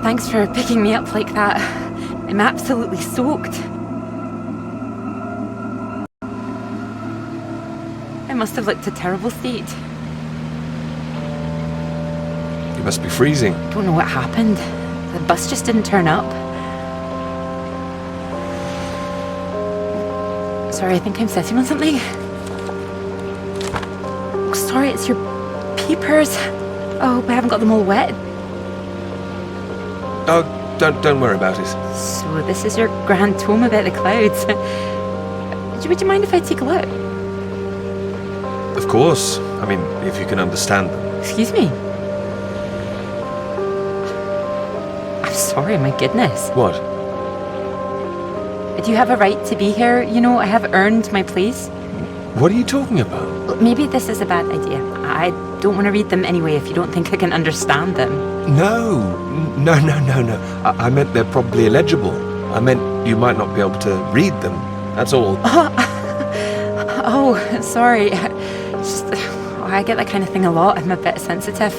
Thanks for picking me up like that. I'm absolutely soaked. I must have looked a terrible state. You must be freezing. I don't know what happened. The bus just didn't turn up. Sorry, I think I'm sitting on something. Oh, sorry, it's your peepers. Oh, I haven't got them all wet. Oh, don't worry about it. So this is your grand tome about the clouds. Would you mind if I take a look? Of course. I mean, if you can understand them. Excuse me? I'm sorry, my goodness. What? Do you have a right to be here? You know, I have earned my place. What are you talking about? Look, maybe this is a bad idea. I don't want to read them anyway if you don't think I can understand them. No. I meant they're probably illegible. I meant you might not be able to read them. That's all. Oh, sorry. Just, I get that kind of thing a lot. I'm a bit sensitive.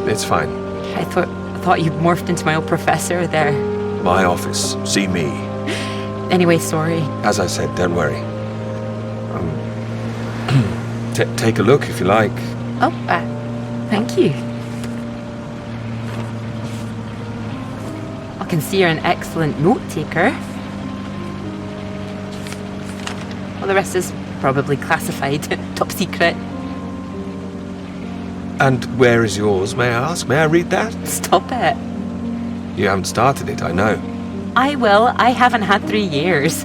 It's fine. I thought you morphed into my old professor there. My office. See me. Anyway, sorry. As I said, don't worry. Take a look if you like. Oh, thank you. I can see you're an excellent note taker. Well, the rest is probably classified, top secret. And where is yours, may I ask? May I read that? Stop it. You haven't started it, I know. I will. I haven't had 3 years.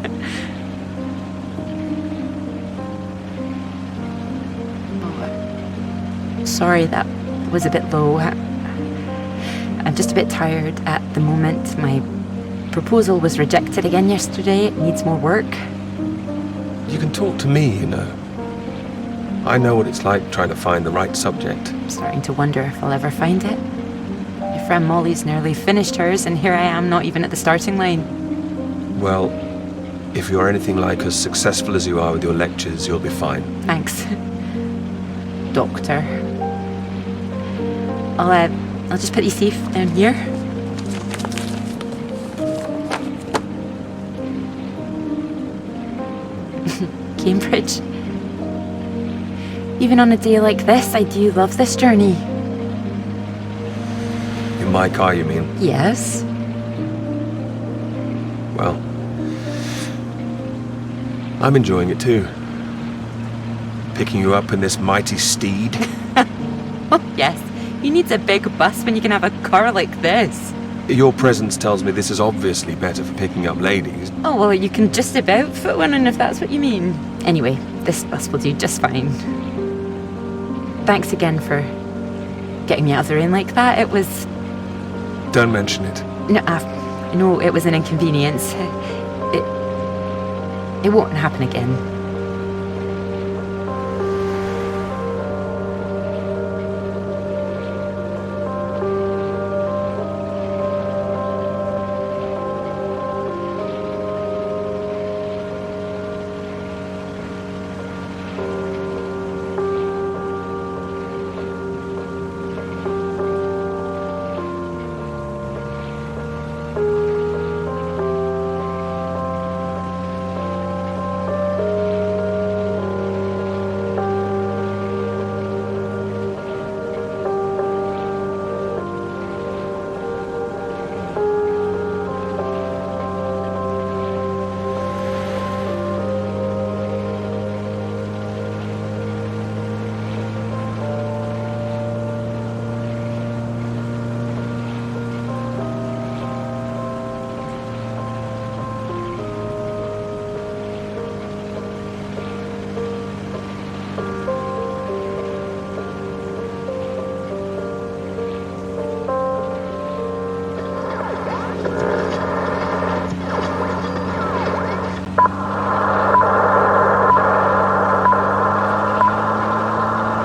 Sorry, that was a bit low. I'm just a bit tired at the moment. My proposal was rejected again yesterday. It needs more work. You can talk to me, you know. I know what it's like trying to find the right subject. I'm starting to wonder if I'll ever find it. My friend Molly's nearly finished hers, and here I am, not even at the starting line. Well, if you're anything like as successful as you are with your lectures, you'll be fine. Thanks, Doctor. I'll just put you safe down here. Cambridge. Even on a day like this, I do love this journey. In my car, you mean? Yes. Well, I'm enjoying it too. Picking you up in this mighty steed. Oh, yes. Who needs a big bus when you can have a car like this? Your presence tells me this is obviously better for picking up ladies. Oh, well, you can just about fit one in if that's what you mean. Anyway, this bus will do just fine. Thanks again for getting me out of the rain like that. It was... Don't mention it. No, it was an inconvenience. It won't happen again.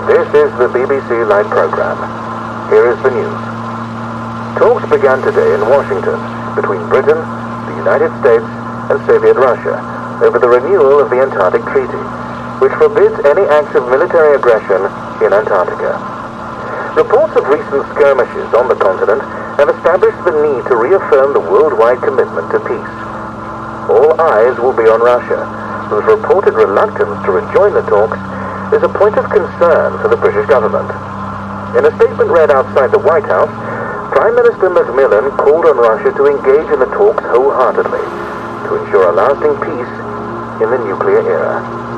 This is the BBC Live programme. Here is the news. Talks began today in Washington between Britain, the United States and Soviet Russia over the renewal of the Antarctic Treaty, which forbids any acts of military aggression in Antarctica. Reports of recent skirmishes on the continent have established the need to reaffirm the worldwide commitment to peace. All eyes will be on Russia, whose reported reluctance to rejoin the talks is a point of concern for the British government. In a statement read outside the White House, Prime Minister Macmillan called on Russia to engage in the talks wholeheartedly to ensure a lasting peace in the nuclear era.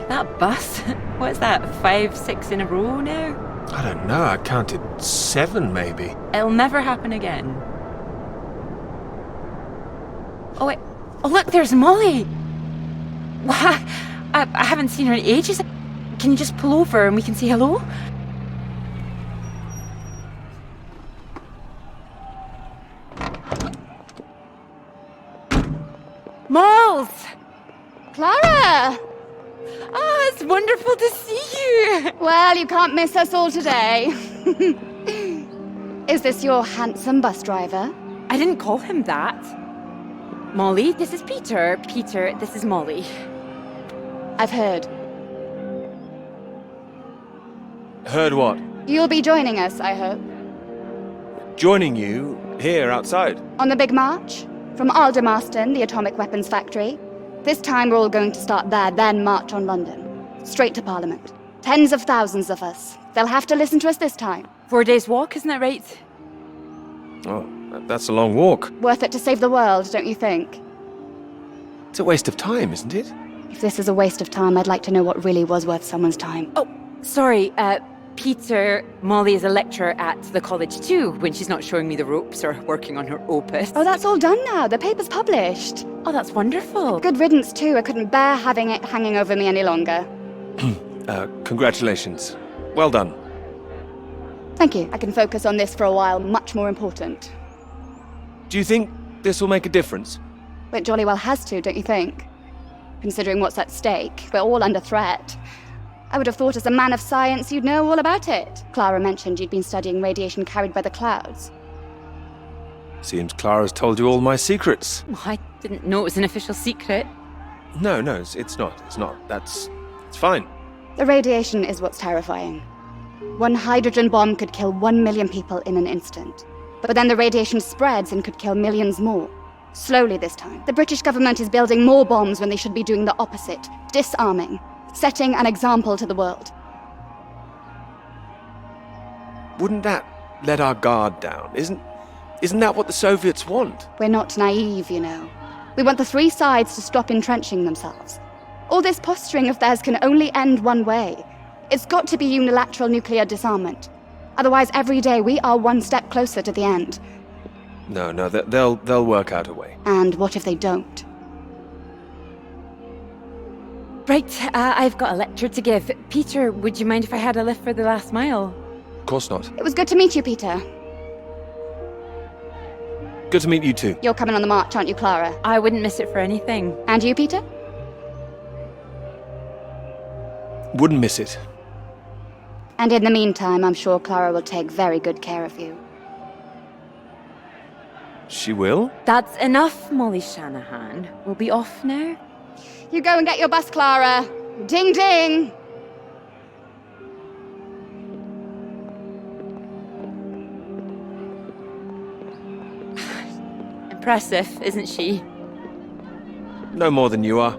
That bus? What's that, 5, 6 in a row now? I don't know, I counted 7 maybe. It'll never happen again. Oh wait, oh look, there's Molly! What? I haven't seen her in ages. Can you just pull over and we can say hello? Moles! Clara! Ah, it's wonderful to see you! Well, you can't miss us all today. Is this your handsome bus driver? I didn't call him that. Molly, this is Peter. Peter, this is Molly. I've heard. Heard what? You'll be joining us, I hope. Joining you here outside. On the big march? From Aldermaston, the atomic weapons factory. This time we're all going to start there, then march on London. Straight to Parliament. Tens of thousands of us. They'll have to listen to us this time. 4 days walk, isn't that right? Oh, that's a long walk. Worth it to save the world, don't you think? It's a waste of time, isn't it? If this is a waste of time, I'd like to know what really was worth someone's time. Oh, sorry, Peter, Molly is a lecturer at the college too, when she's not showing me the ropes or working on her opus. Oh, that's all done now. The paper's published. Oh, that's wonderful. Good riddance, too. I couldn't bear having it hanging over me any longer. Congratulations. Well done. Thank you. I can focus on this for a while. Much more important. Do you think this will make a difference? It jolly well has to, don't you think? Considering what's at stake, we're all under threat. I would have thought as a man of science you'd know all about it. Clara mentioned you'd been studying radiation carried by the clouds. Seems Clara's told you all my secrets. Oh, I didn't know it was an official secret. No, it's not. It's fine. The radiation is what's terrifying. One hydrogen bomb could kill 1 million people in an instant. But then the radiation spreads and could kill millions more. Slowly this time. The British government is building more bombs when they should be doing the opposite. Disarming. Setting an example to the world. Wouldn't that let our guard down? Isn't that what the Soviets want? We're not naive, you know. We want the 3 sides to stop entrenching themselves. All this posturing of theirs can only end one way. It's got to be unilateral nuclear disarmament. Otherwise, every day we are one step closer to the end. No, they'll work out a way. And what if they don't? Right, I've got a lecture to give. Peter, would you mind if I had a lift for the last mile? Of course not. It was good to meet you, Peter. Good to meet you too. You're coming on the march, aren't you, Clara? I wouldn't miss it for anything. And you, Peter? Wouldn't miss it. And in the meantime, I'm sure Clara will take very good care of you. She will? That's enough, Molly Shanahan. We'll be off now. You go and get your bus, Clara. Ding, ding! Impressive, isn't she? No more than you are.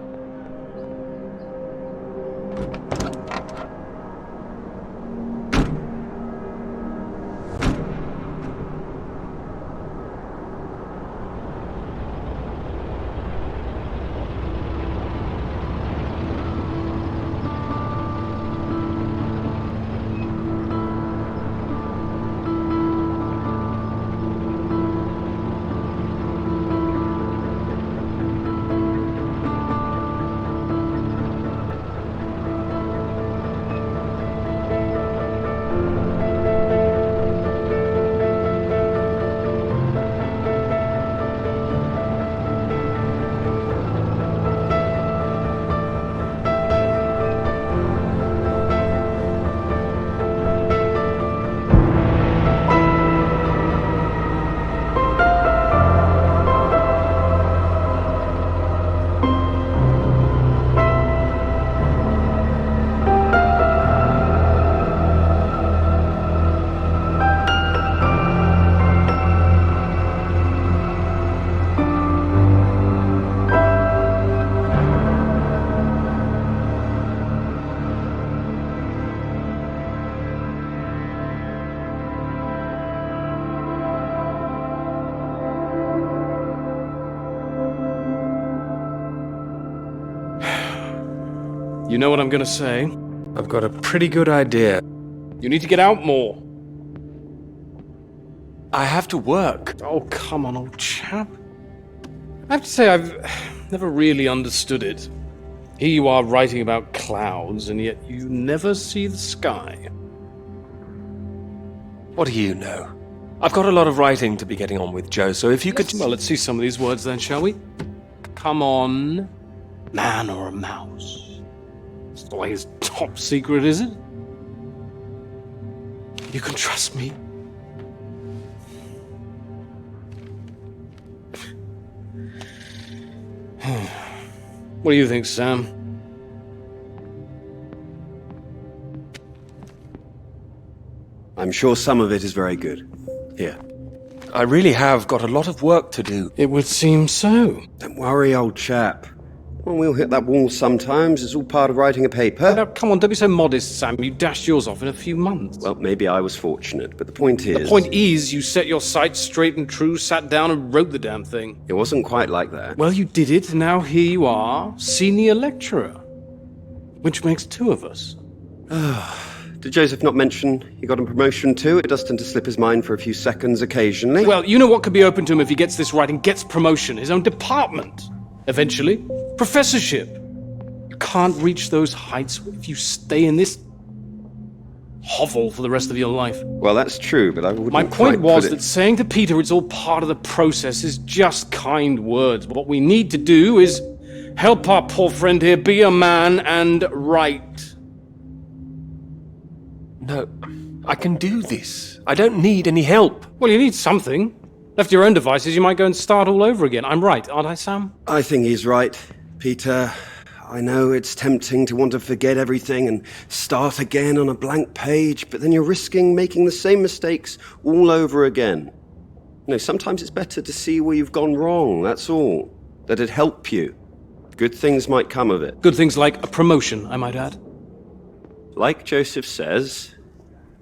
You know what I'm gonna say? I've got a pretty good idea. You need to get out more. I have to work. Oh, come on, old chap. I have to say, I've never really understood it. Here you are writing about clouds, and yet you never see the sky. What do you know? I've got a lot of writing to be getting on with, Joe, so if you could... Well, let's see some of these words then, shall we? Come on. Man or a mouse? It's not like it's top secret, is it? You can trust me. What do you think, Sam? I'm sure some of it is very good. Here. I really have got a lot of work to do. It would seem so. Don't worry, old chap. Well, we'll hit that wall sometimes. It's all part of writing a paper. Now, come on, don't be so modest, Sam. You dashed yours off in a few months. Well, maybe I was fortunate, but the point is... The point is, you set your sights straight and true, sat down and wrote the damn thing. It wasn't quite like that. Well, you did it, and now here you are, senior lecturer. Which makes two of us. Did Joseph not mention he got a promotion too? It does tend to slip his mind for a few seconds occasionally. Well, you know what could be open to him if he gets this right and gets promotion? His own department. Eventually. Professorship. You can't reach those heights if you stay in this hovel for the rest of your life. Well, that's true, but I wouldn't My point quite was put it... that saying to Peter it's all part of the process is just kind words. What we need to do is help our poor friend here be a man and write. No, I can do this. I don't need any help. Well, you need something. Left to your own devices, you might go and start all over again. I'm right, aren't I, Sam? I think he's right, Peter. I know it's tempting to want to forget everything and start again on a blank page, but then you're risking making the same mistakes all over again. You know, sometimes it's better to see where you've gone wrong, that's all. That'd help you. Good things might come of it. Good things like a promotion, I might add. Like Joseph says,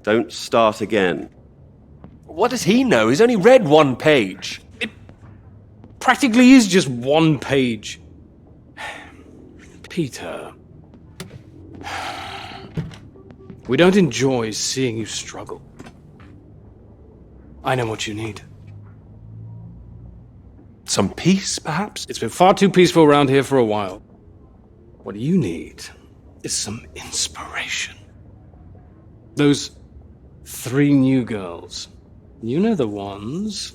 don't start again. What does he know? He's only read one page. It practically is just one page. Peter. We don't enjoy seeing you struggle. I know what you need. Some peace, perhaps? It's been far too peaceful around here for a while. What you need is some inspiration. Those 3 new girls. You know the ones.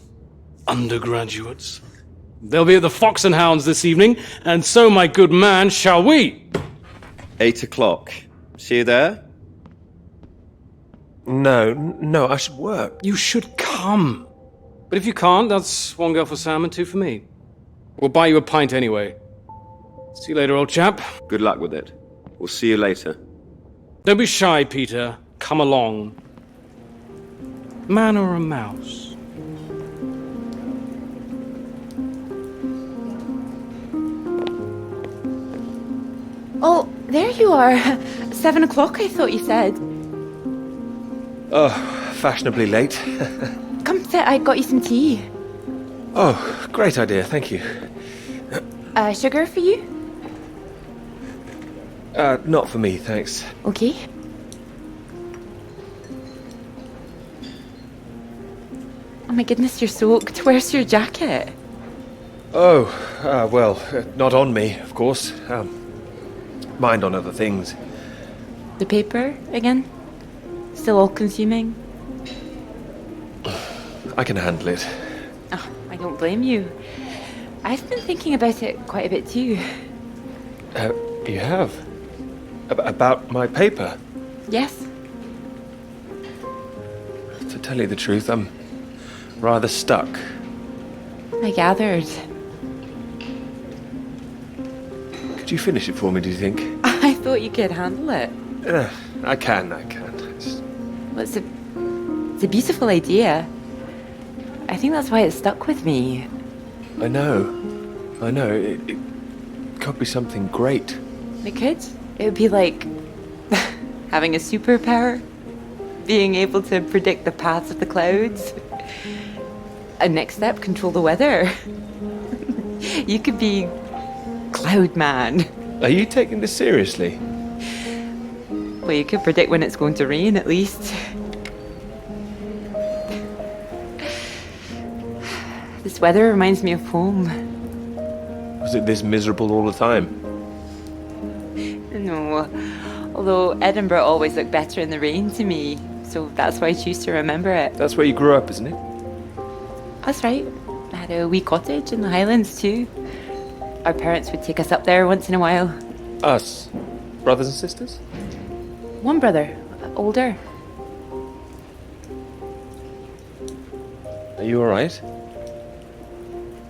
Undergraduates. They'll be at the Fox and Hounds this evening, and so, my good man, shall we? 8 o'clock. See you there? No, I should work. You should come. But if you can't, that's 1 girl for Sam and 2 for me. We'll buy you a pint anyway. See you later, old chap. Good luck with it. We'll see you later. Don't be shy, Peter. Come along. Man or a mouse? Oh, there you are. 7 o'clock, I thought you said. Oh, fashionably late. Come sit, I got you some tea. Oh, great idea, thank you. Sugar for you? Not for me, thanks. Okay. Oh my goodness, you're soaked. Where's your jacket? Oh, well, not on me, of course. Mind on other things. The paper again? Still all consuming? I can handle it. Oh, I don't blame you. I've been thinking about it quite a bit too. You have? About my paper? Yes? To tell you the truth, I'm rather stuck. I gathered. Could you finish it for me, do you think? I thought you could handle it. I can. Just... Well, it's a beautiful idea. I think that's why it stuck with me. I know. It could be something great. It could. It would be like having a superpower. Being able to predict the paths of the clouds. And next step, control the weather. You could be Cloud Man. Are you taking this seriously? Well, you could predict when it's going to rain, at least. This weather reminds me of home. Was it this miserable all the time? No, although Edinburgh always looked better in the rain to me, so that's why I choose to remember it. That's where you grew up, isn't it? That's right. I had a wee cottage in the Highlands too. Our parents would take us up there once in a while. Us? Brothers and sisters? One brother, older. Are you alright?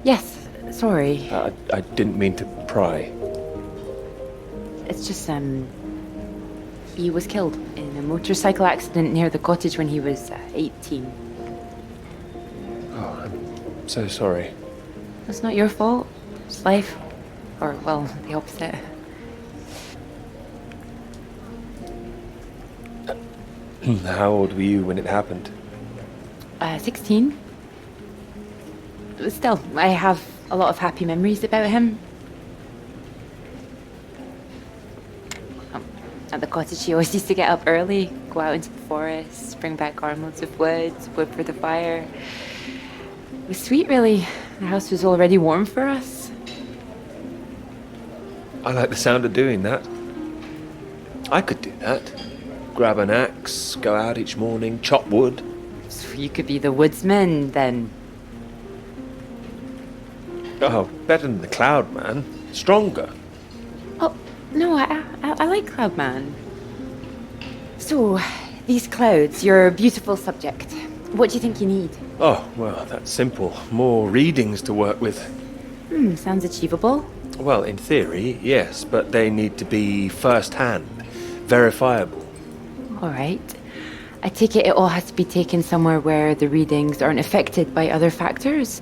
Yes, sorry. I didn't mean to pry. It's just, he was killed in a motorcycle accident near the cottage when he was 18. Oh, I'm so sorry. It's not your fault. It's life. Or, well, the opposite. How old were you when it happened? 16. Still, I have a lot of happy memories about him. At the cottage, he always used to get up early, go out into the forest, bring back armloads of wood, wood for the fire. It was sweet, really. The house was already warm for us. I like the sound of doing that. I could do that. Grab an axe, go out each morning, chop wood. So you could be the woodsman, then. Oh, better than the Cloud Man. Stronger. Oh, no, I like Cloudman. So, these clouds, your beautiful subject. What do you think you need? Oh, well, that's simple. More readings to work with. Sounds achievable. Well, in theory, yes, but they need to be first-hand, verifiable. All right. I take it all has to be taken somewhere where the readings aren't affected by other factors.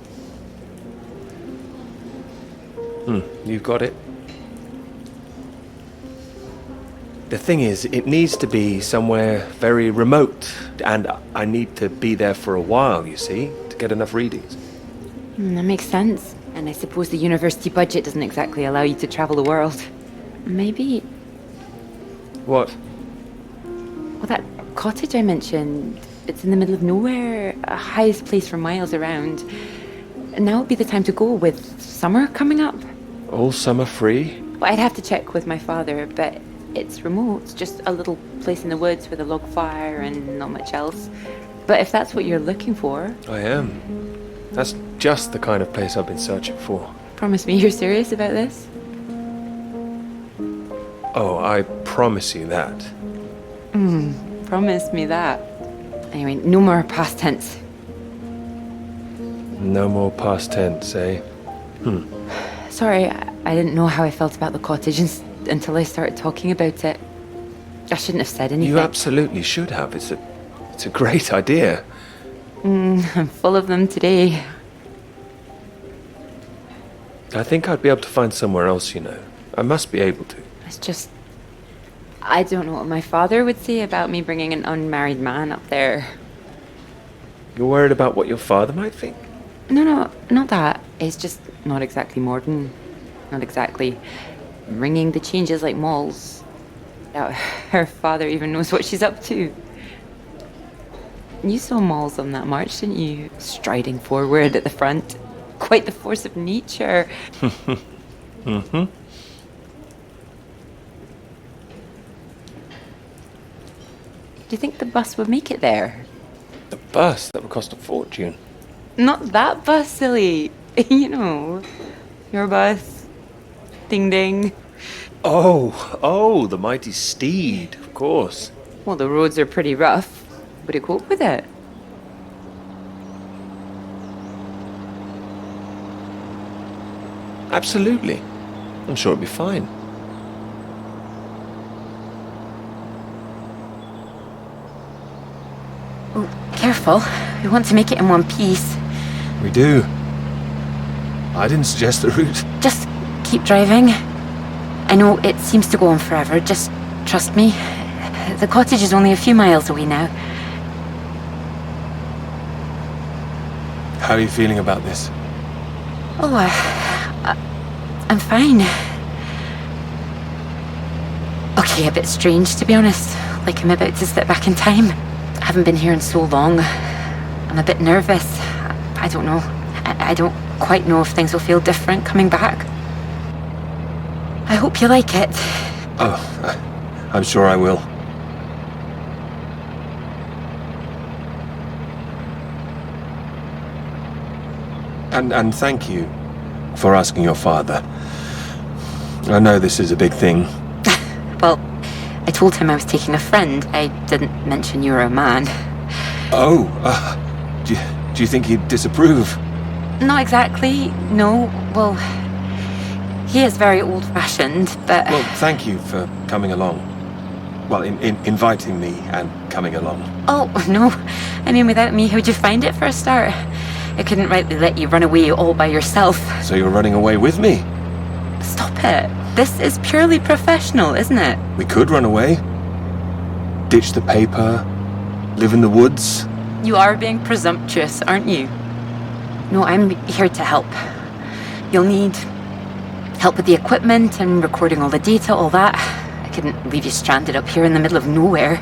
You've got it. The thing is, it needs to be somewhere very remote, and I need to be there for a while, you see, to get enough readings. That makes sense. And I suppose the university budget doesn't exactly allow you to travel the world. Maybe... What? Well, that cottage I mentioned, it's in the middle of nowhere, a highest place for miles around. And now would be the time to go with summer coming up. All summer free? Well, I'd have to check with my father, but it's remote. It's just a little place in the woods with a log fire and not much else. But if that's what you're looking for... I am. That's just the kind of place I've been searching for. Promise me you're serious about this? Oh, I promise you that. Promise me that. Anyway, no more past tense. No more past tense, eh? Sorry, I didn't know how I felt about the cottage until I started talking about it. I shouldn't have said anything. You absolutely should have. It's a great idea. I'm full of them today. I think I'd be able to find somewhere else, you know. I must be able to. It's just... I don't know what my father would say about me bringing an unmarried man up there. You're worried about what your father might think? No, not that. It's just not exactly modern. Not exactly ringing the changes like malls. Doubt her father even knows what she's up to. You saw Malls on that march, didn't you? Striding forward at the front. Quite the force of nature. Mm-hmm. Do you think the bus would make it there? The bus? That would cost a fortune. Not that bus, silly. You know, your bus. Ding ding. Oh, the mighty steed, of course. Well, the roads are pretty rough. Would it cope with it? Absolutely. I'm sure it'll be fine. Oh, careful. We want to make it in one piece. We do. I didn't suggest the route. Just keep driving. I know it seems to go on forever. Just trust me. The cottage is only a few miles away now. How are you feeling about this? Oh, I'm fine. Okay, a bit strange, to be honest. like I'm about to step back in time. I haven't been here in so long. I'm a bit nervous. I don't know. I don't quite know if things will feel different coming back. I hope you like it. Oh, I'm sure I will. And thank you for asking your father. I know this is a big thing. Well, I told him I was taking a friend. I didn't mention you were a man. Oh, do you think he'd disapprove? Not exactly, no. Well, he is very old-fashioned, but... Well, thank you for coming along. Well, inviting me and coming along. Oh, no. I mean, without me, how'd you find it for a start? I couldn't rightly let you run away all by yourself. So you're running away with me? Stop it. This is purely professional, isn't it? We could run away. Ditch the paper. Live in the woods. You are being presumptuous, aren't you? No, I'm here to help. You'll need help with the equipment and recording all the data, all that. I couldn't leave you stranded up here in the middle of nowhere.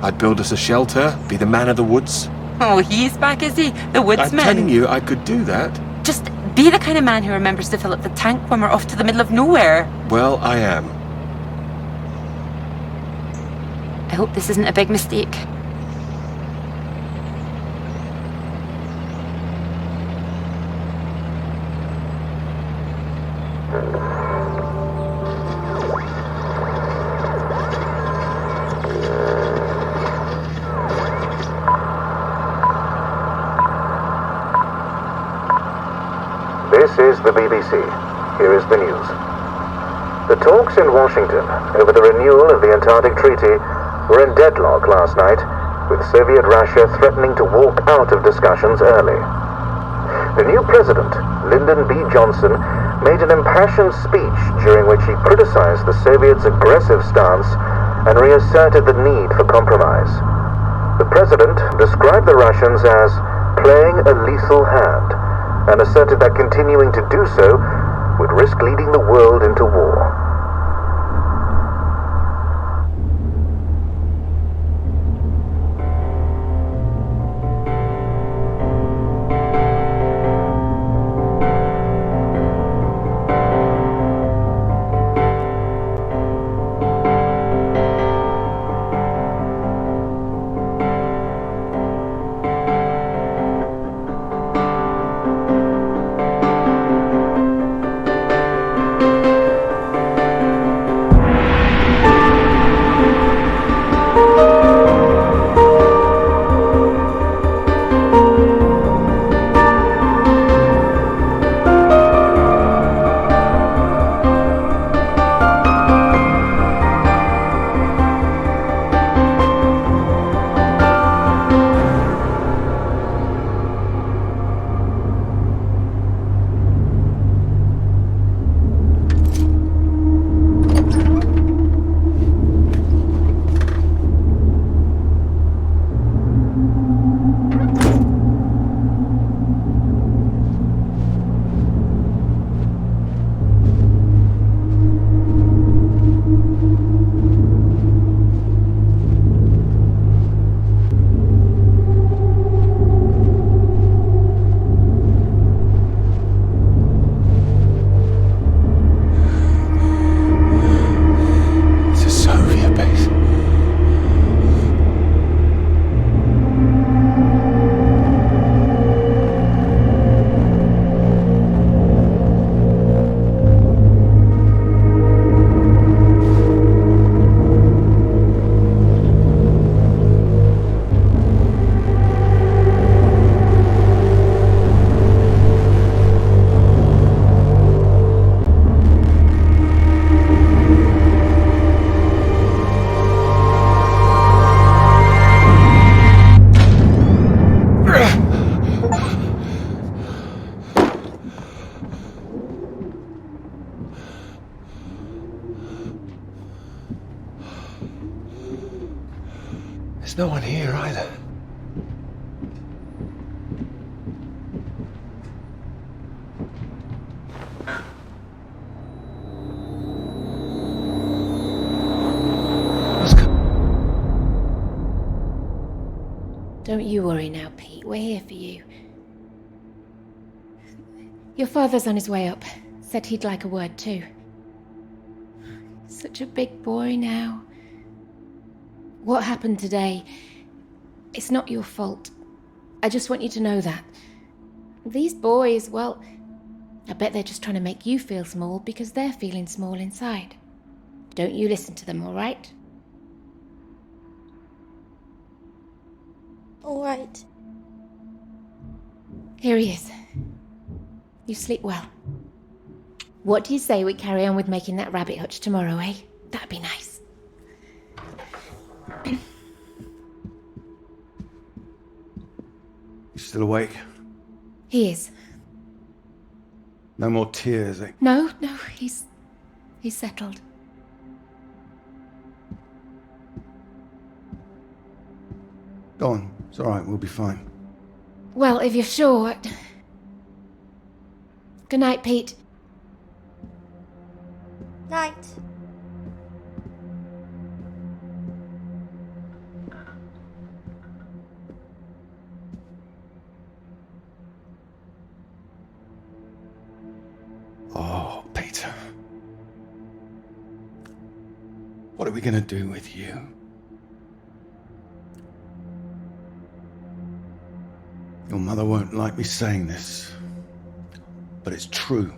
I'd build us a shelter, be the man of the woods. Oh, he's back, is he? The woodsman? I'm telling you, I could do that. Just be the kind of man who remembers to fill up the tank when we're off to the middle of nowhere. Well, I am. I hope this isn't a big mistake. This is the BBC. Here is the news. The talks in Washington over the renewal of the Antarctic Treaty were in deadlock last night, with Soviet Russia threatening to walk out of discussions early. The new president, Lyndon B. Johnson, made an impassioned speech during which he criticized the Soviets' aggressive stance and reasserted the need for compromise. The president described the Russians as playing a lethal hand, and asserted that continuing to do so would risk leading the world into war. There's no one here either. What's Don't you worry now, Pete. We're here for you. Your father's on his way up. Said he'd like a word too. Such a big boy now. What happened today, it's not your fault. I just want you to know that. These boys, well, I bet they're just trying to make you feel small because they're feeling small inside. Don't you listen to them, all right? All right. Here he is. You sleep well. What do you say we carry on with making that rabbit hutch tomorrow, eh? That'd be nice. You still awake? He is. No more tears, eh? No, he's settled. Go on. It's all right. We'll be fine. Well, if you're sure. Good night, Pete. Night. Oh, Peter. What are we going to do with you? Your mother won't like me saying this, but it's true.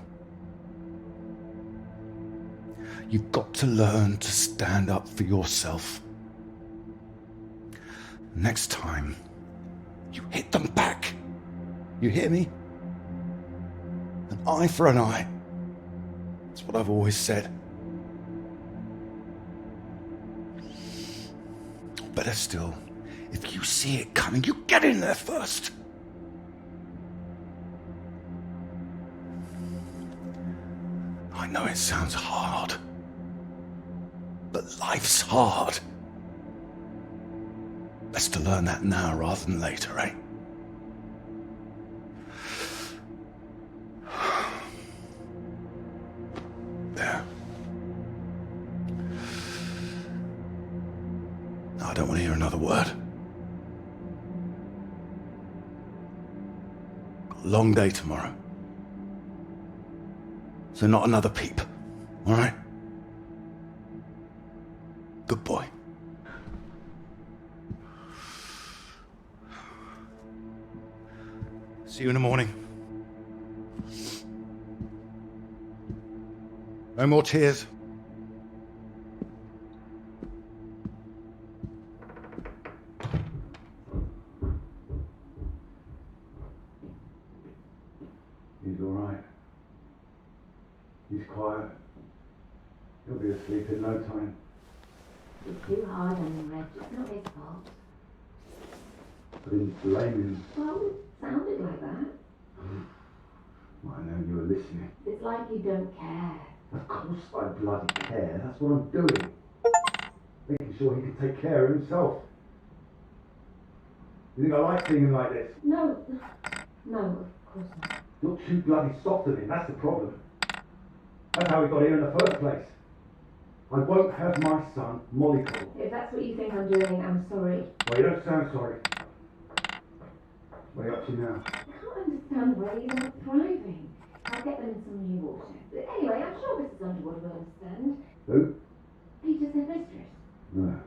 You've got to learn to stand up for yourself. Next time, you hit them back. You hear me? An eye for an eye. That's what I've always said. Or better still, if you see it coming, you get in there first. I know it sounds hard, but life's hard. Best to learn that now rather than later, eh? There. No, I don't want to hear another word. Got a long day tomorrow. So not another peep, all right? Good boy. See you in the morning. No more tears. He's all right. He's quiet. He'll be asleep in no time. You're too hard on him, Reg. It's not his fault. I didn't blame him. Well, it sounded like that. I know you were listening. It's like you don't care. Of course I bloody care. That's what I'm doing. Making sure he can take care of himself. You think I like seeing him like this? No, of course not. You're too bloody soft on him. That's the problem. That's how we got here in the first place. I won't have my son mollycoddled. If that's what you think I'm doing, I'm sorry. Well, you don't sound sorry. What are you up to now? I can't understand why you aren't thriving. I'll get them in some new water. But anyway, I'm sure Mrs. Underwood will understand. Who? Peter's their mistress. No,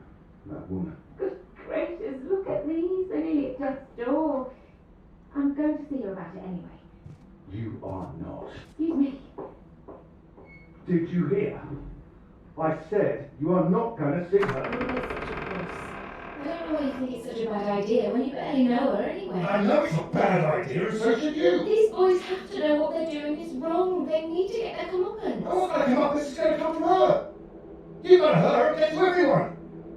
that woman. Good gracious, look at these. They're nearly at death's door. I'm going to see her about it anyway. You are not. Excuse me. Did you hear? I said you are not going to see her. You make such a fuss. I don't know why you think it's such a bad idea when you barely know her anyway. I know it's a bad idea, and so should you. These boys have to know what they're doing is wrong. They need to get their comeuppance. I want to come up, this is going to come from her. You got to her, it gets to everyone.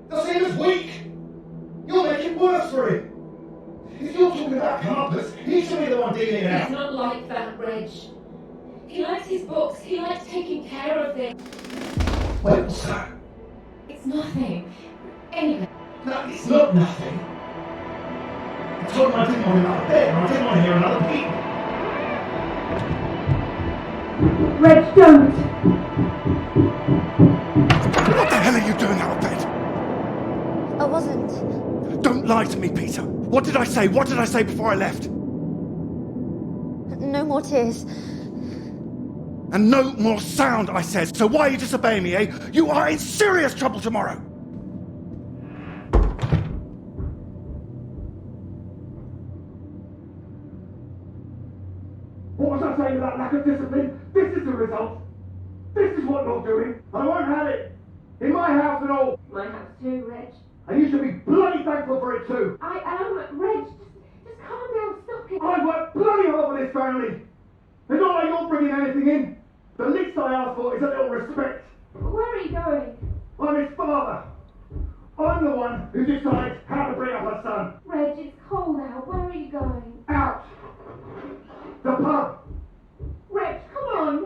They'll see him as weak. You'll make it worse for him. If you're talking about comeuppance, he should be the one dealing it out. He's not like that, Reg. He likes his books. He likes taking care of things. Wait, what's that? It's nothing. Anyway. No, it's not nothing. I told him I didn't want another bed, and I didn't want to hear another peep. Reg, don't! What the hell are you doing out of bed? I wasn't. Don't lie to me, Peter. What did I say? What did I say before I left? No more tears. And no more sound, I said. So why are you disobeying me, eh? You are in serious trouble tomorrow. What was I saying about lack of discipline? This is the result. This is what you're doing. I won't have it. In my house and all. My house too, Reg. And you should be bloody thankful for it too. I am, Reg. Just calm down, stop it. I've worked bloody hard for this family. It's not like you're bringing anything in. The least I ask for is a little respect. Where are you going? I'm his father. I'm the one who decides how to bring up a son. Reg, it's cold out. Where are you going? Out. The pub. Reg, come on.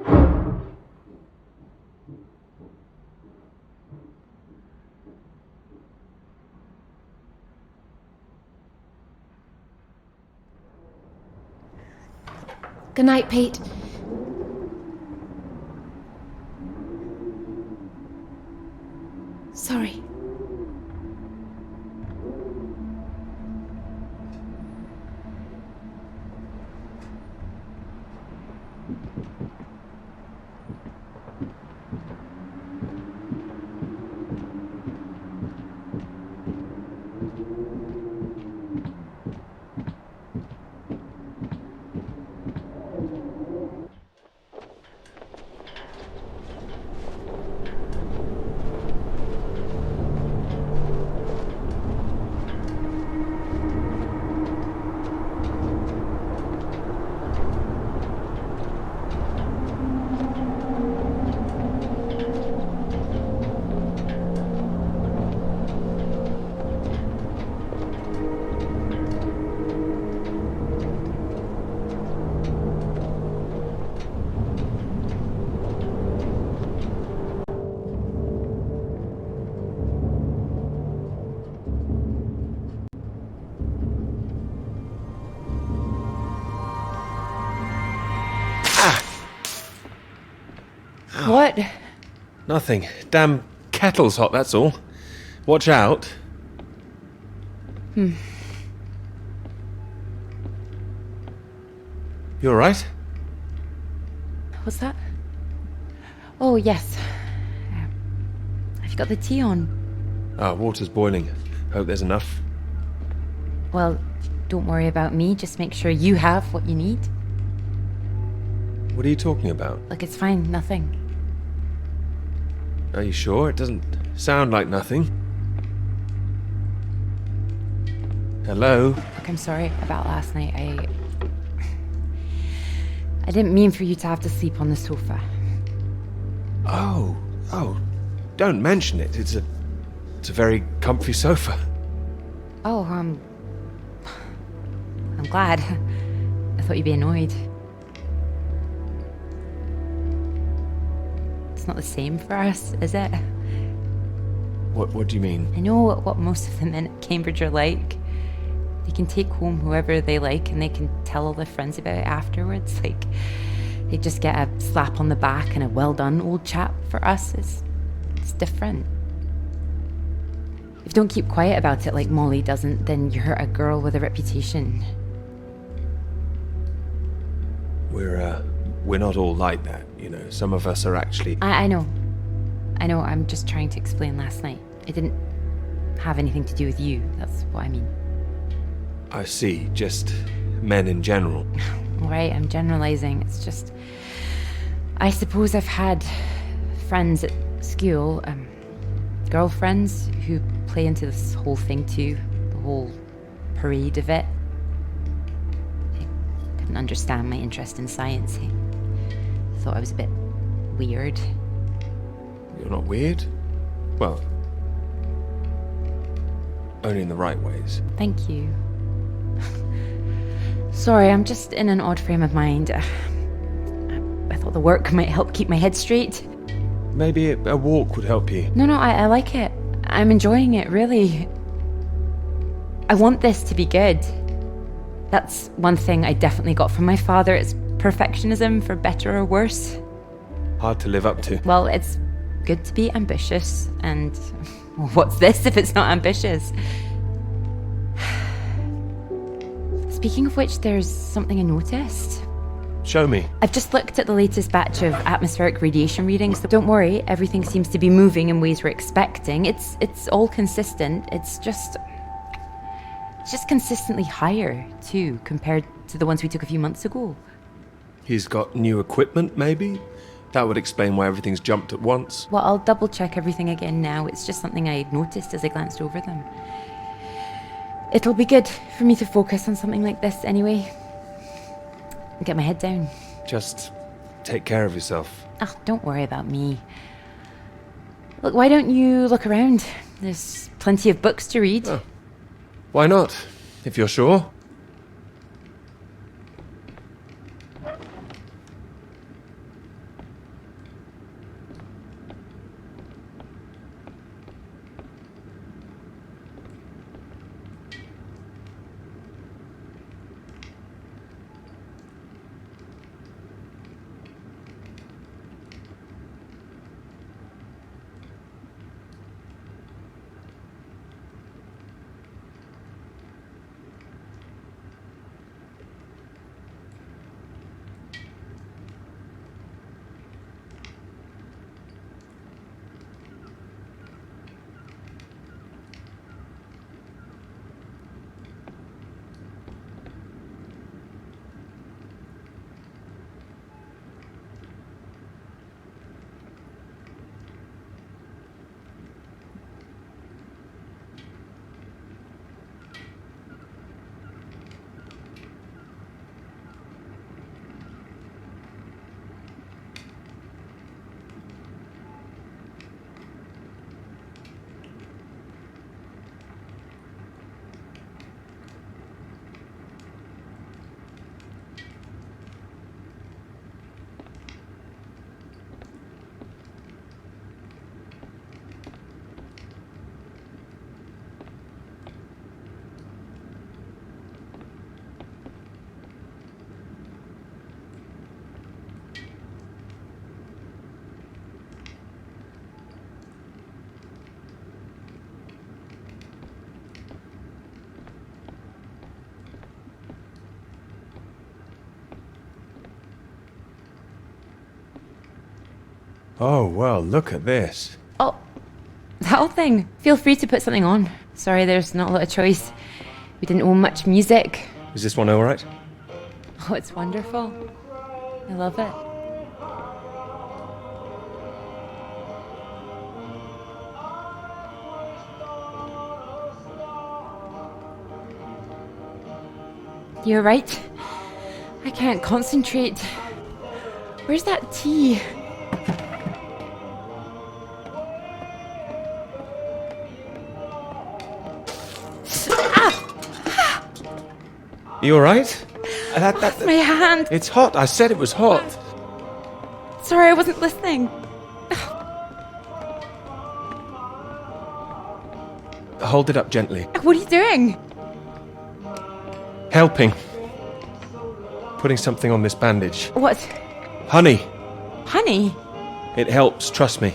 Good night, Pete. Sorry. What? Nothing. Damn kettle's hot, that's all. Watch out. You alright? What's that? Oh, yes. Have you got the tea on? Water's boiling. Hope there's enough. Well, don't worry about me. Just make sure you have what you need. What are you talking about? Look, it's fine. Nothing. Are you sure? It doesn't sound like nothing. Hello? Look, I'm sorry about last night. I didn't mean for you to have to sleep on the sofa. Oh, don't mention it. It's a very comfy sofa. Oh, I'm glad. I thought you'd be annoyed. It's not the same for us, is it? What do you mean? I know what most of the men at Cambridge are like. They can take home whoever they like and they can tell all their friends about it afterwards. Like, they just get a slap on the back and a well done, old chap. For us, it's different. If you don't keep quiet about it like Molly doesn't, then you're a girl with a reputation. We're not all like that, you know. Some of us are actually... I know. I'm just trying to explain last night. It didn't have anything to do with you. That's what I mean. I see. Just men in general. Right, I'm generalizing. It's just... I suppose I've had friends at school, girlfriends who play into this whole thing too. The whole parade of it. They couldn't understand my interest in science. They thought I was a bit weird. You're not weird? Well, only in the right ways. Thank you. Sorry, I'm just in an odd frame of mind. I thought the work might help keep my head straight. Maybe a walk would help you. No, I like it. I'm enjoying it, really. I want this to be good. That's one thing I definitely got from my father. It's perfectionism, for better or worse. Hard to live up to. Well, it's good to be ambitious, and what's this if it's not ambitious? Speaking of which, there's something I noticed. Show me. I've just looked at the latest batch of atmospheric radiation readings, so don't worry, everything seems to be moving in ways we're expecting. It's all consistent. It's just consistently higher, too, compared to the ones we took a few months ago. He's got new equipment, maybe? That would explain why everything's jumped at once. Well, I'll double check everything again now. It's just something I noticed as I glanced over them. It'll be good for me to focus on something like this anyway. Get my head down. Just take care of yourself. Oh, don't worry about me. Look, why don't you look around? There's plenty of books to read. Oh. Why not, if you're sure? Oh, well, look at this. Oh, that whole thing. Feel free to put something on. Sorry, there's not a lot of choice. We didn't own much music. Is this one alright? Oh, it's wonderful. I love it. You're right. I can't concentrate. Where's that tea? You alright? My hand. It's hot. I said it was hot. Sorry, I wasn't listening. Hold it up gently. What are you doing? Helping. Putting something on this bandage. What? Honey. Honey? It helps, trust me.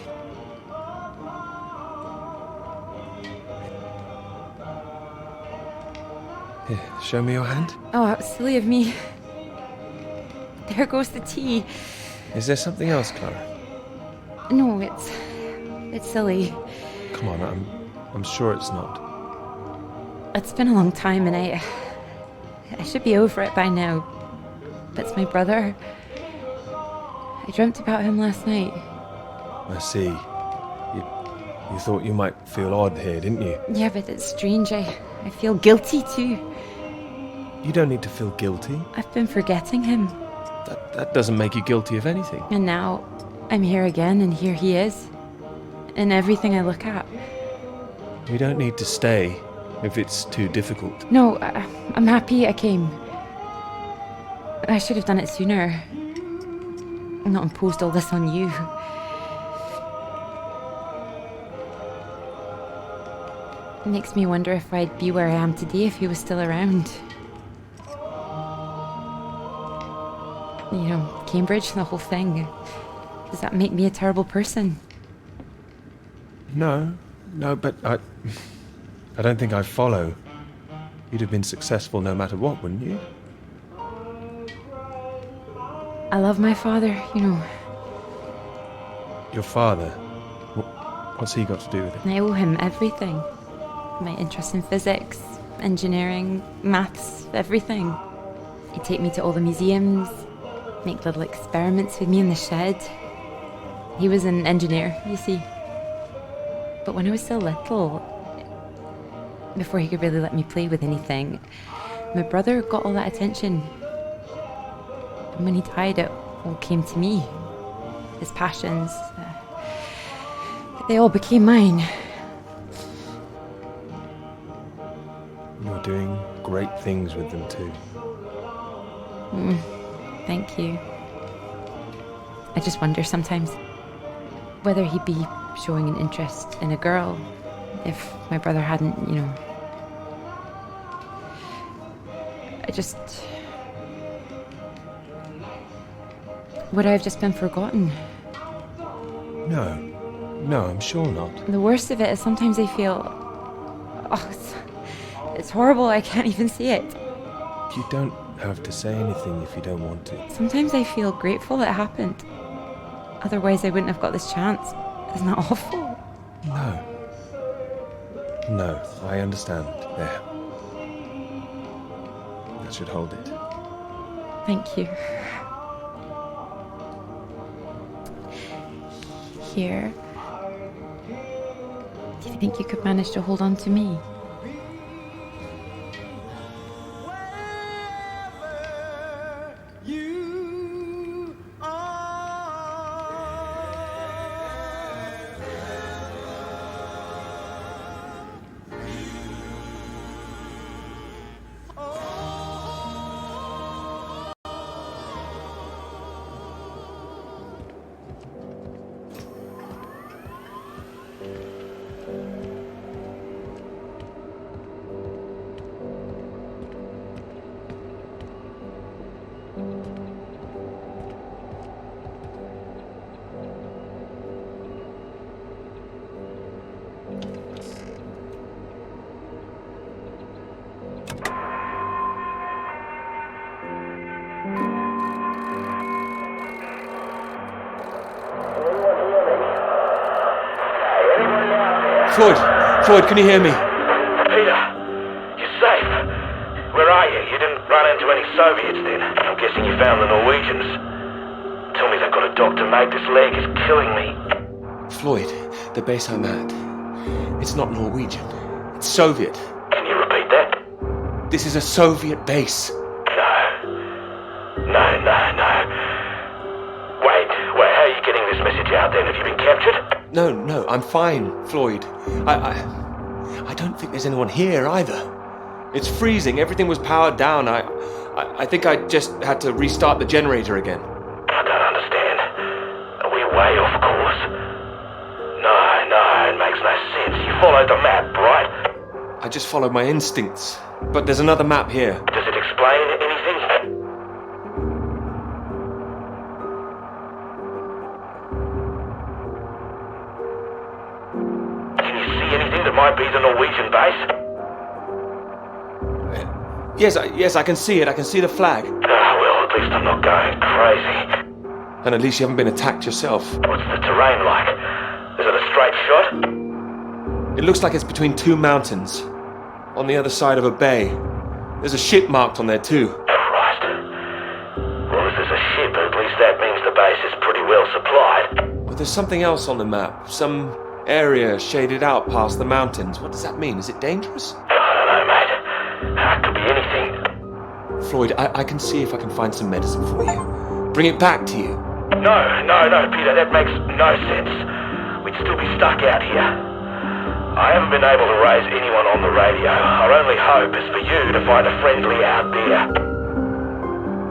Here, show me your hand. Oh, how silly of me. There goes the tea. Is there something else, Clara? No, it's silly. Come on, I'm sure it's not. It's been a long time and I should be over it by now. But it's my brother. I dreamt about him last night. I see. You thought you might feel odd here, didn't you? Yeah, but it's strange. I feel guilty too. You don't need to feel guilty. I've been forgetting him. That doesn't make you guilty of anything. And now I'm here again and here he is. In everything I look at. We don't need to stay if it's too difficult. No, I'm happy I came. I should have done it sooner. Not imposed all this on you. It makes me wonder if I'd be where I am today if he was still around. You know, Cambridge, the whole thing. Does that make me a terrible person? No, but I don't think I follow. You'd have been successful no matter what, wouldn't you? I love my father, you know. Your father? What's he got to do with it? I owe him everything. My interest in physics, engineering, maths, everything. He'd take me to all the museums, make little experiments with me in the shed. He was an engineer, you see. But when I was still little, before he could really let me play with anything, my brother got all that attention. And when he died, it all came to me. His passions, they all became mine. You're doing great things with them too. Thank you. I just wonder sometimes whether he'd be showing an interest in a girl if my brother hadn't, you know. Would I have just been forgotten? No, I'm sure not. The worst of it is sometimes I feel... it's horrible, I can't even see it. You don't have to say anything if you don't want to. Sometimes I feel grateful it happened. Otherwise I wouldn't have got this chance. Isn't that awful? No, I understand. There. That should hold it. Thank you. Here. Do you think you could manage to hold on to me? Floyd, can you hear me? Peter, you're safe. Where are you? You didn't run into any Soviets then? I'm guessing you found the Norwegians. Tell me they've got a doctor, mate. This leg is killing me. Floyd, the base I'm at. It's not Norwegian. It's Soviet. Can you repeat that? This is a Soviet base. No. Wait, how are you getting this message out then? Have you been captured? No, I'm fine, Floyd. I don't think there's anyone here either. It's freezing. Everything was powered down. I think I just had to restart the generator again. I don't understand. Are we way off course? No, it makes no sense. You followed the map, right? I just followed my instincts. But there's another map here. Does it explain anything? Can you see anything that might be the Norwegian base? Yes, I can see it. I can see the flag. Well, at least I'm not going crazy. And at least you haven't been attacked yourself. What's the terrain like? Is it a straight shot? It looks like it's between two mountains. On the other side of a bay. There's a ship marked on there too. Christ. Well, if there's a ship, at least that means the base is pretty well supplied. But there's something else on the map. Some area shaded out past the mountains. What does that mean? Is it dangerous? I don't know, mate. It could be anything. Floyd, I can see if I can find some medicine for you. Bring it back to you. No, Peter, that makes no sense. We'd still be stuck out here. I haven't been able to raise anyone on the radio. Our only hope is for you to find a friendly out there.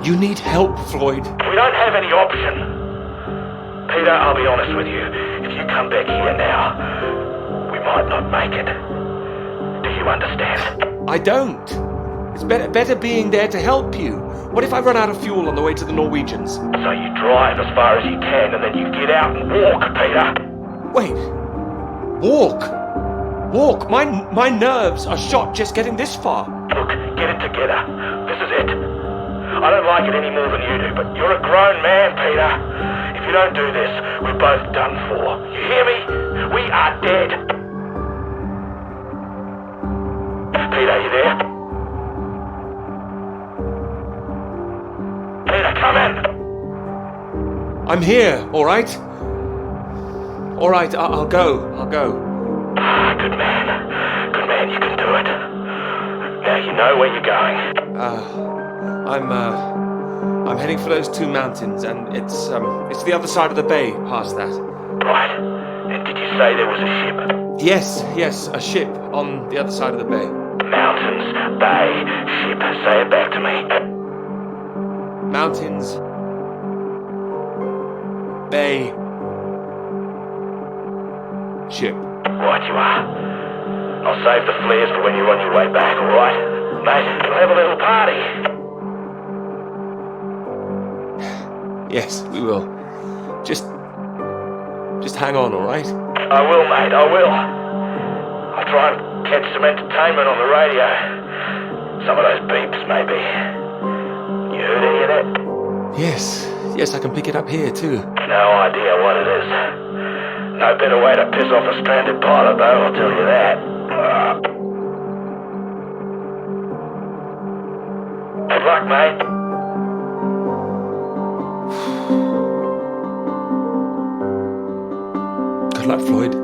You need help, Floyd. We don't have any option. Peter, I'll be honest with you. If you come back here now, we might not make it. Do you understand? I don't. It's better being there to help you. What if I run out of fuel on the way to the Norwegians? So you drive as far as you can and then you get out and walk, Peter. Wait. Walk? My nerves are shot just getting this far. Look, get it together. This is it. I don't like it any more than you do, but you're a grown man, Peter. If you don't do this, we're both done for. You hear me? We are dead. Peter, you there? Peter, come in. I'm here, all right? All right, I'll go. Good man. Good man, you can do it. Now you know where you're going. I'm heading for those 2 mountains, and it's the other side of the bay, past that. Right. And did you say there was a ship? Yes, a ship on the other side of the bay. Mountains, bay, ship. Say it back to me. Mountains, bay, ship. Right you are. I'll save the flares for when you're on your way back, alright? Mate, we'll have a little party. Yes, we will. Just hang on, all right? I will, mate, I will. I'll try and catch some entertainment on the radio. Some of those beeps, maybe. You heard any of that? Yes, I can pick it up here, too. No idea what it is. No better way to piss off a stranded pilot, though, I'll tell you that. Good luck, mate. Good luck, Floyd.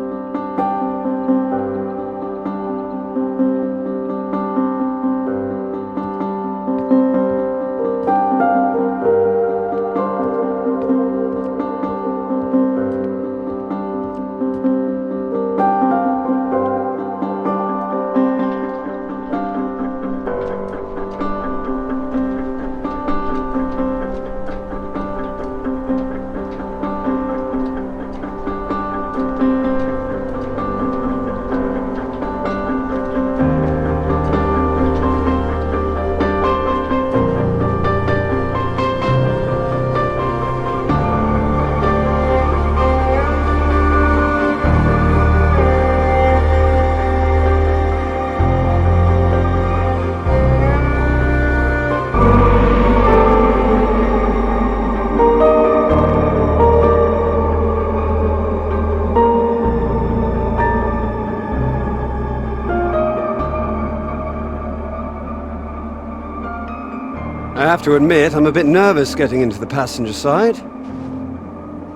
I have to admit, I'm a bit nervous getting into the passenger side.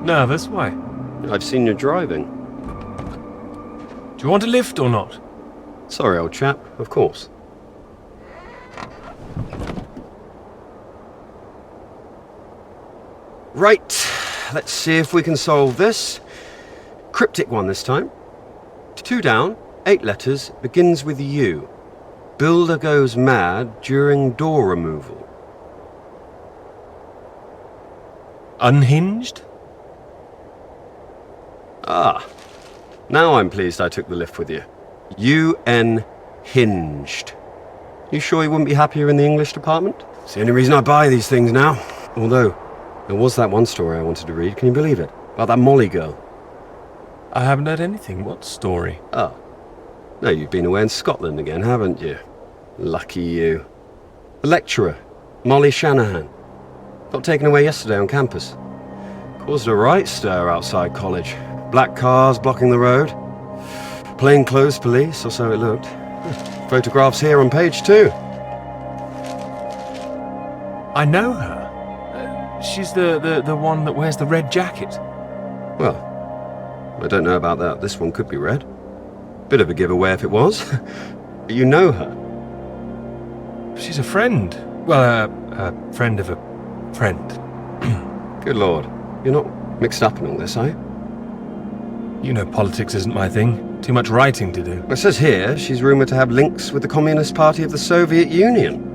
Nervous? Why? I've seen you driving. Do you want a lift or not? Sorry, old chap, of course. Right, let's see if we can solve this. Cryptic one this time. 2 down, 8 letters, begins with U. Builder goes mad during door removal. Unhinged? Ah, now I'm pleased I took the lift with you. UN hinged. You sure you wouldn't be happier in the English department? It's the only reason I buy these things now. Although, there was that one story I wanted to read, can you believe it? About that Molly girl. I haven't heard anything. What story? Oh. No, you've been away in Scotland again, haven't you? Lucky you. The lecturer, Molly Shanahan. Got taken away yesterday on campus. Caused a right stir outside college. Black cars blocking the road. Plainclothes police, or so it looked. Photographs here on page 2. I know her. She's the one that wears the red jacket. Well, I don't know about that. This one could be red. Bit of a giveaway if it was. But you know her. She's a friend. Well, a friend of a friend. Good Lord. You're not mixed up in all this, are you? You know politics isn't my thing. Too much writing to do. It says here she's rumoured to have links with the Communist Party of the Soviet Union.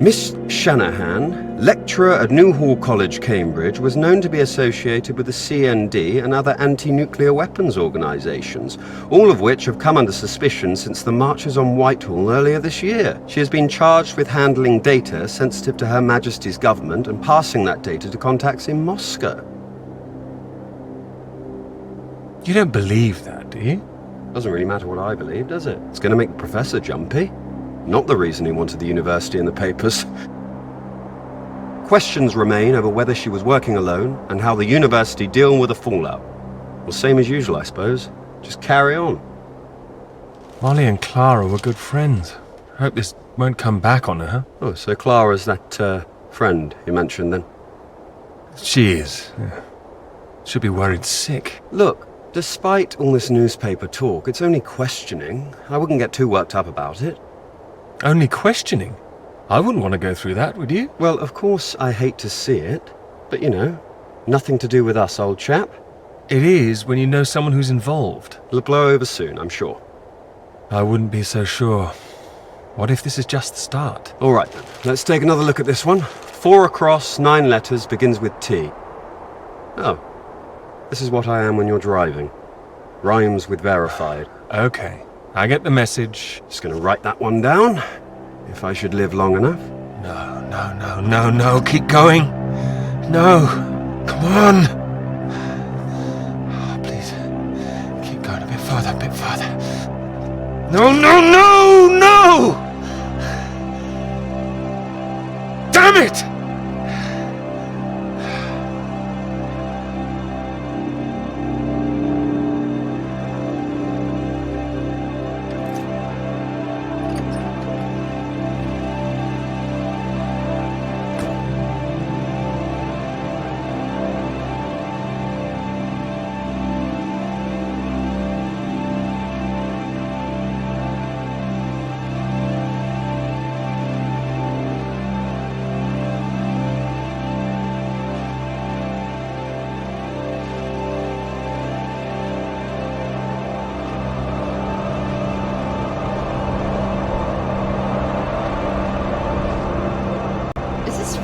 Miss Shanahan, lecturer at Newhall College, Cambridge, was known to be associated with the CND and other anti-nuclear weapons organisations, all of which have come under suspicion since the marches on Whitehall earlier this year. She has been charged with handling data sensitive to Her Majesty's government and passing that data to contacts in Moscow. You don't believe that, do you? Doesn't really matter what I believe, does it? It's going to make the professor jumpy. Not the reason he wanted the university in the papers. Questions remain over whether she was working alone and how the university deal with the fallout. Well, same as usual, I suppose. Just carry on. Molly and Clara were good friends. I hope this won't come back on her. Oh, so Clara's that, friend you mentioned then? She is. Yeah. She'll be worried sick. Look, despite all this newspaper talk, it's only questioning. I wouldn't get too worked up about it. Only questioning? I wouldn't want to go through that, would you? Well, of course I hate to see it, but you know, nothing to do with us, old chap. It is when you know someone who's involved. It'll blow over soon, I'm sure. I wouldn't be so sure. What if this is just the start? All right then, let's take another look at this one. 4 across, 9 letters, begins with T. Oh, this is what I am when you're driving. Rhymes with verified. Okay, I get the message. Just gonna write that one down, if I should live long enough. No, keep going. No, come on. Oh, please, keep going a bit further, No! Damn it!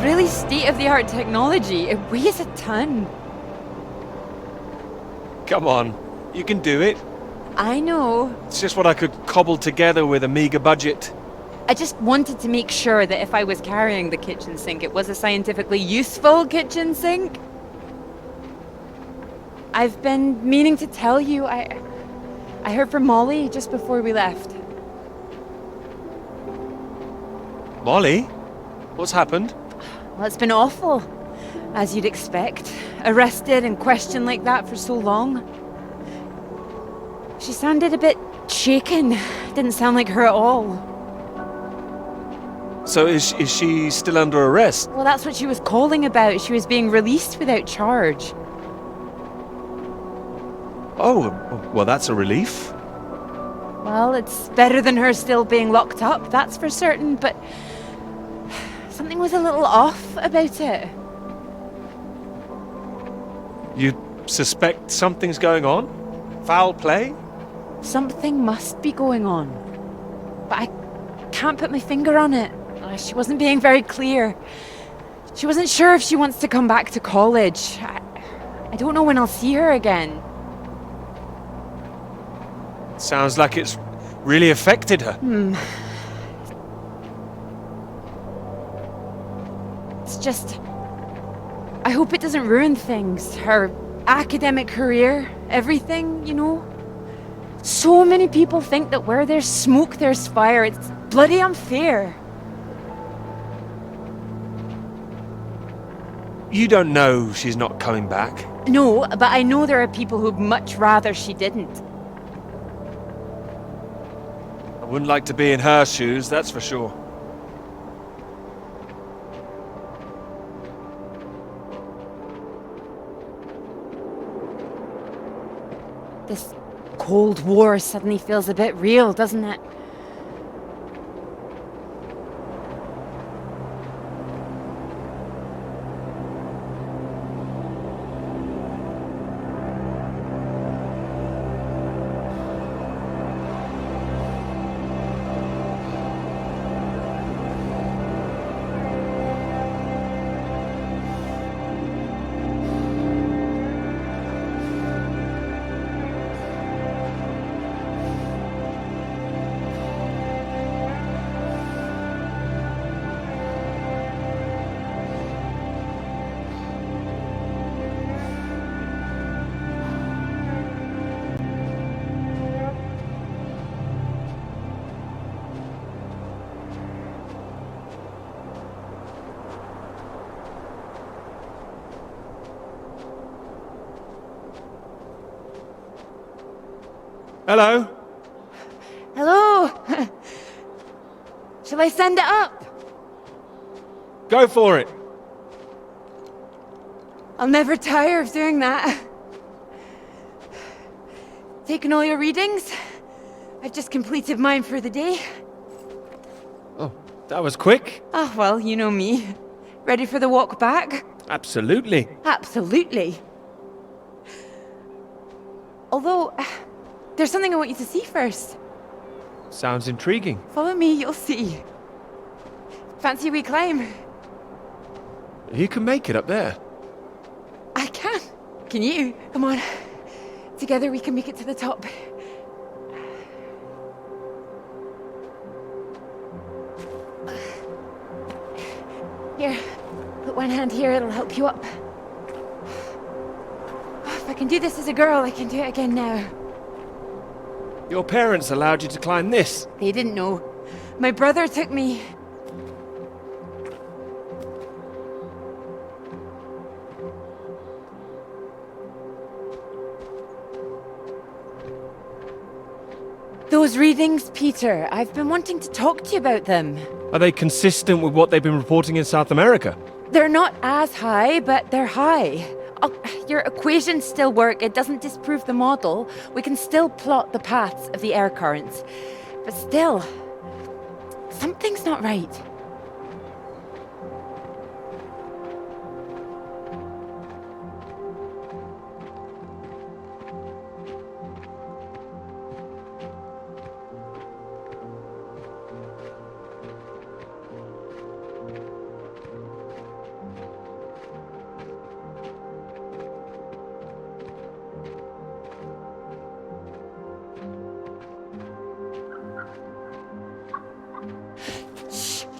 Really state-of-the-art technology. It weighs a ton. Come on, you can do it. I know. It's just what I could cobble together with a meager budget. I just wanted to make sure that if I was carrying the kitchen sink, it was a scientifically useful kitchen sink. I've been meaning to tell you, I heard from Molly just before we left. Molly? What's happened? Well, it's been awful, as you'd expect. Arrested and questioned like that for so long. She sounded a bit shaken. Didn't sound like her at all. So is she still under arrest? Well, that's what she was calling about. She was being released without charge. Oh, well, that's a relief. Well, it's better than her still being locked up, that's for certain, but something was a little off about it. You suspect something's going on? Foul play? Something must be going on. But I can't put my finger on it. She wasn't being very clear. She wasn't sure if she wants to come back to college. I don't know when I'll see her again. Sounds like it's really affected her. It's just... I hope it doesn't ruin things. Her academic career, everything, you know? So many people think that where there's smoke, there's fire. It's bloody unfair. You don't know she's not coming back. No, but I know there are people who'd much rather she didn't. I wouldn't like to be in her shoes, that's for sure. This Cold War suddenly feels a bit real, doesn't it? Hello? Hello? Shall I send it up? Go for it. I'll never tire of doing that. Taken all your readings? I've just completed mine for the day. Oh, that was quick. Ah, well, you know me. Ready for the walk back? Absolutely. Absolutely. Although, there's something I want you to see first. Sounds intriguing. Follow me, you'll see. Fancy a wee climb? You can make it up there. I can. Can you? Come on. Together we can make it to the top. Here, put one hand here, it'll help you up. If I can do this as a girl, I can do it again now. Your parents allowed you to climb this. They didn't know. My brother took me. Those readings, Peter, I've been wanting to talk to you about them. Are they consistent with what they've been reporting in South America? They're not as high, but they're high. Oh, your equations still work. It doesn't disprove the model. We can still plot the paths of the air currents. But still, something's not right.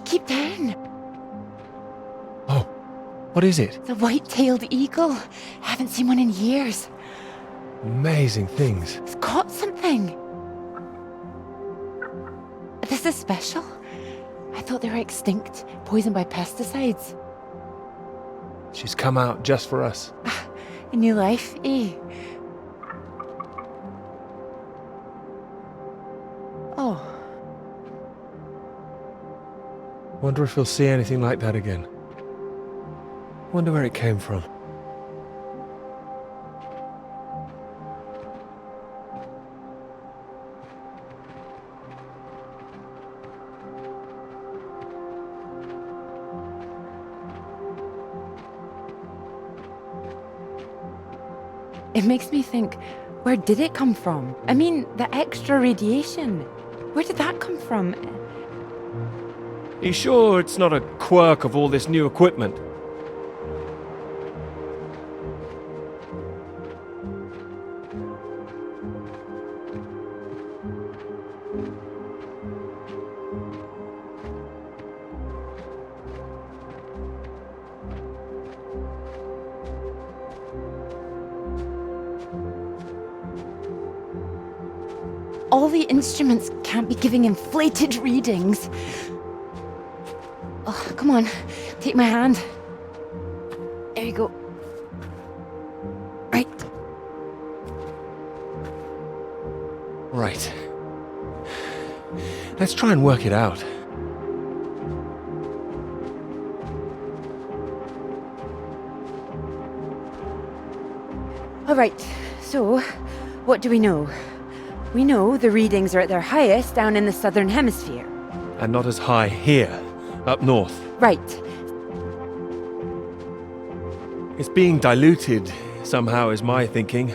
Keep down. Oh, what is it? The white-tailed eagle. Haven't seen one in years. Amazing things. It's caught something. This is special. I thought they were extinct, poisoned by pesticides. She's come out just for us. A new life, eh? Oh. Wonder if we'll see anything like that again. Wonder where it came from. It makes me think, where did it come from? I mean, the extra radiation. Where did that come from? Are you sure it's not a quirk of all this new equipment? All the instruments can't be giving inflated readings. Oh, come on, take my hand. There you go. Right. Right. Let's try and work it out. All right, so what do we know? We know the readings are at their highest down in the southern hemisphere. And not as high here, up north. Right. It's being diluted somehow, is my thinking.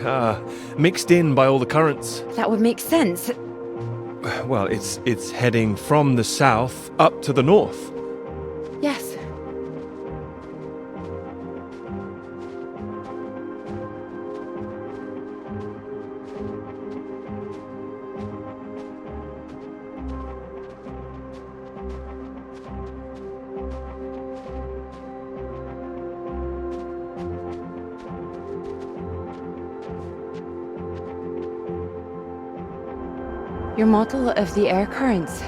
Mixed in by all the currents. That would make sense. Well, it's heading from the south up to the north. Yes. Your model of the air currents.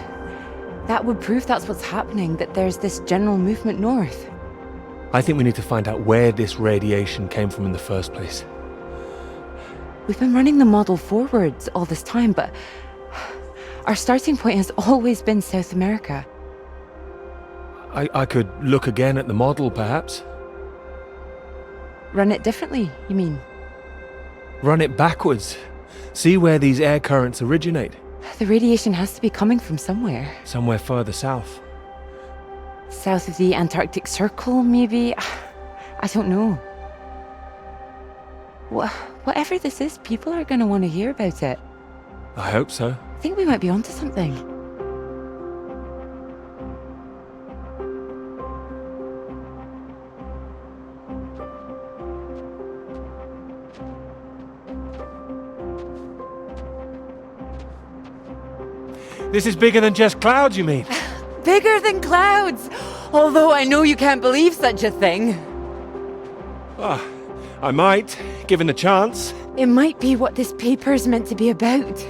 That would prove that's what's happening, that there's this general movement north. I think we need to find out where this radiation came from in the first place. We've been running the model forwards all this time, but our starting point has always been South America. I could look again at the model, perhaps. Run it differently, you mean? Run it backwards. See where these air currents originate. The radiation has to be coming from somewhere. Somewhere further south. South of the Antarctic Circle, maybe? I don't know. Whatever this is, people are going to want to hear about it. I hope so. I think we might be onto something. This is bigger than just clouds, you mean? Bigger than clouds! Although I know you can't believe such a thing. Ah, I might, given the chance. It might be what this paper's meant to be about.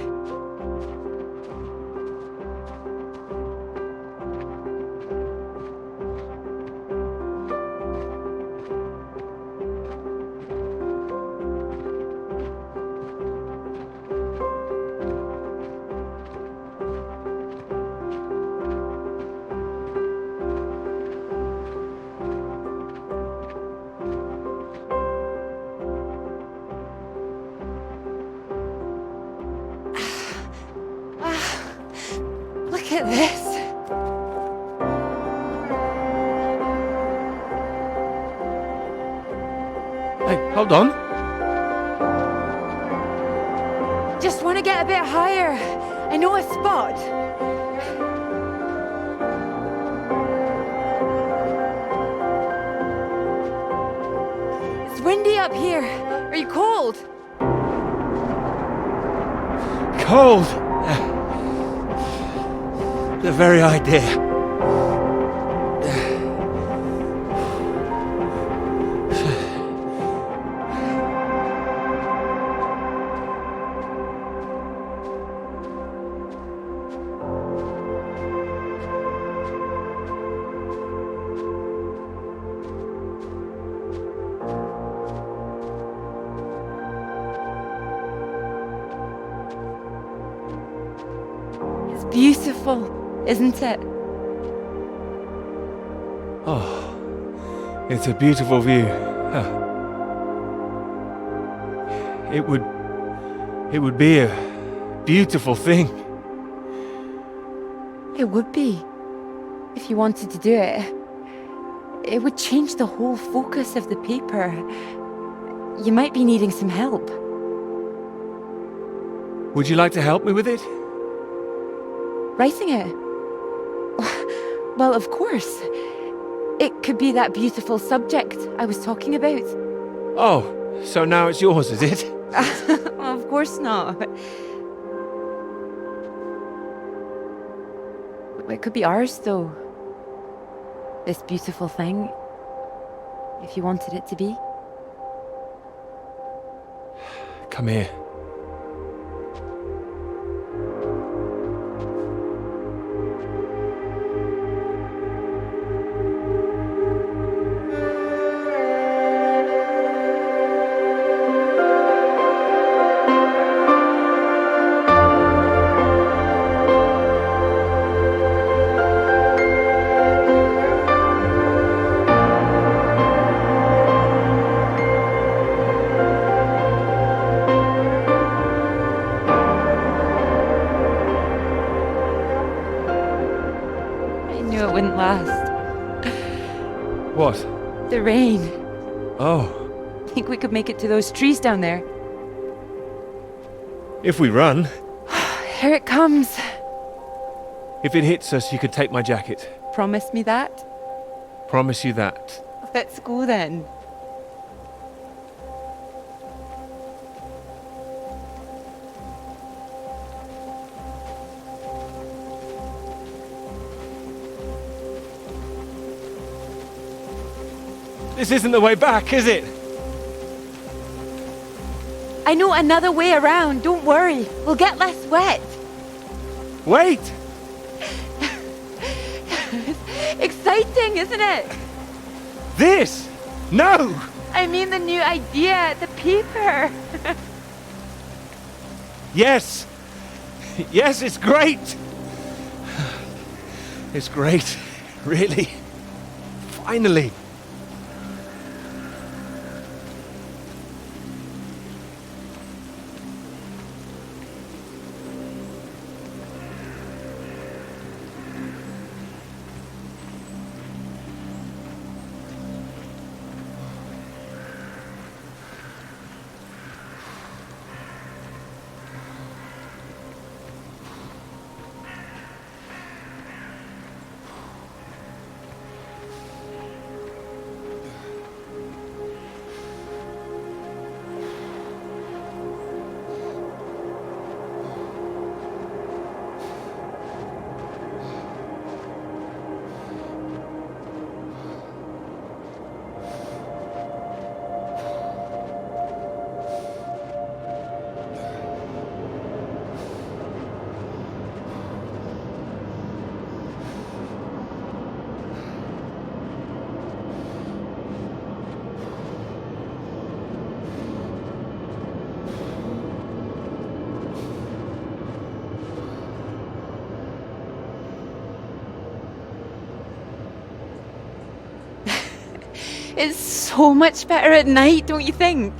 Look at this. Hey, hold on. Just want to get a bit higher. I know a spot. It's windy up here. Are you cold? Cold! The very idea. It's beautiful, isn't it? Oh, it's a beautiful view. Huh. It would be a beautiful thing. It would be. If you wanted to do it. It would change the whole focus of the paper. You might be needing some help. Would you like to help me with it? Writing it? Well, of course. It could be that beautiful subject I was talking about. Oh, so now it's yours, is it? Well, of course not. It could be ours, though. This beautiful thing. If you wanted it to be. Come here. It wouldn't last. What? The rain. Oh. Think we could make it to those trees down there? If we run. Here it comes. If it hits us, you could take my jacket. Promise me that? Promise you that. Let's go then. This isn't the way back, is it? I know another way around. Don't worry. We'll get less wet. Wait! Exciting, isn't it? This! No! I mean the new idea, the paper. Yes! Yes, it's great! It's great, really. Finally. It's so much better at night, don't you think?